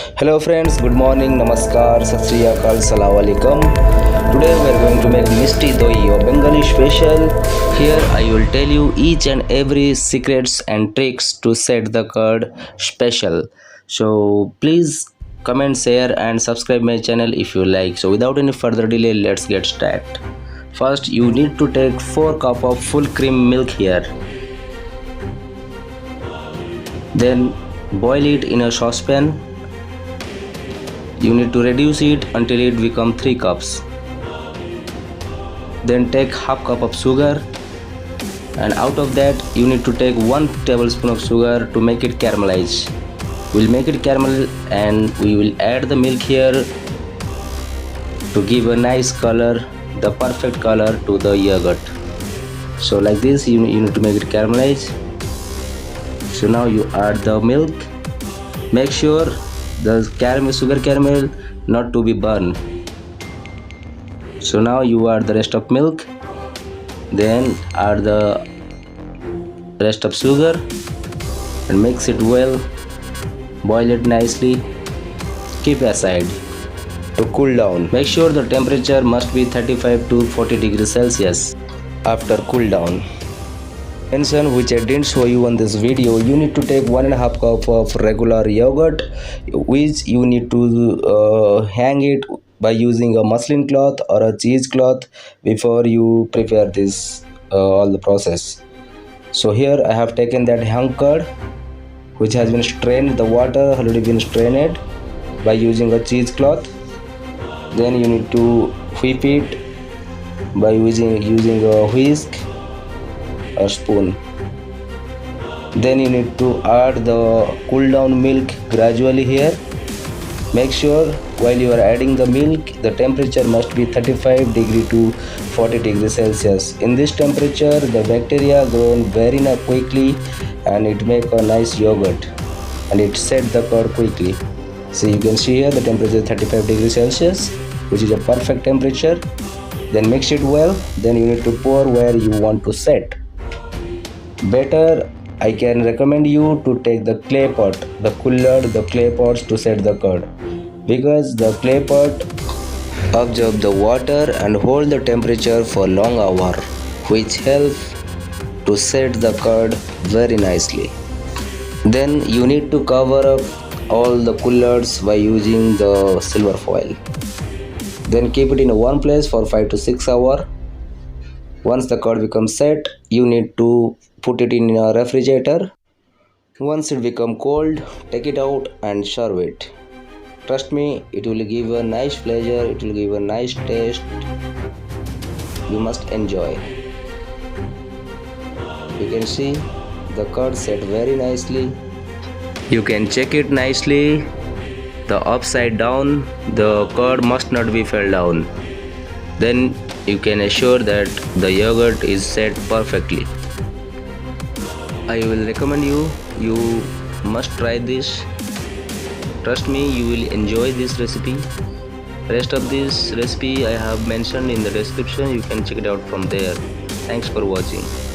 Hello friends, good morning, namaskar, sat sri akal, salam alaikum. Today we are going to make Mishti Doi, a Bengali special. Here I will tell you each and every secrets and tricks to set the curd special. So please comment, share and subscribe my channel if you like. So without any further delay, let's get started. First you need to take 4 cup of full cream milk here. Then boil it in a saucepan. You need to reduce it until it becomes 3 cups. Then take half cup of sugar, and out of that you need to take 1 tablespoon of sugar to make it caramelize. We'll make it caramel and we will add the milk here to give a nice color, the perfect color to the yogurt. So like this you need to make it caramelize. So now you add the milk. Make sure the sugar caramel not to be burned. So now you add the rest of milk, then add the rest of sugar and mix it well. Boil it nicely. Keep aside to cool down. Make sure the temperature must be 35 to 40 degrees Celsius. After cool down, mention which I didn't show you on this video, you need to take 1.5 cup of regular yogurt, which you need to hang it by using a muslin cloth or a cheese cloth before you prepare this all the process. So here I have taken that hung curd which has been strained, the water already been strained by using a cheese cloth. Then you need to whip it by using a whisk or spoon. Then you need to add the cool down milk gradually here. Make sure while you are adding the milk, the temperature must be 35 degree to 40 degrees Celsius. In this temperature the bacteria grow very quickly and it make a nice yogurt and it set the curd quickly. So you can see here the temperature is 35 degrees Celsius, which is a perfect temperature. Then mix it well. Then you need to pour where you want to set. Better I can recommend you to take the clay pot, the clay pots to set the curd, because the clay pot absorb the water and hold the temperature for long hour, which help to set the curd very nicely. Then you need to cover up all the coolers by using the silver foil. Then keep it in one place for 5 to 6 hours. Once the curd becomes set, you need to put it in a refrigerator. Once it becomes cold, take it out and serve it. Trust me, it will give a nice pleasure, it will give a nice taste. You must enjoy. You can see the curd set very nicely. You can check it nicely. The upside down, the curd must not be fell down. Then you can assure that the yogurt is set perfectly. I will recommend you must try this. Trust me, you will enjoy this recipe. Rest of this recipe I have mentioned in the description. You can check it out from there. Thanks for watching.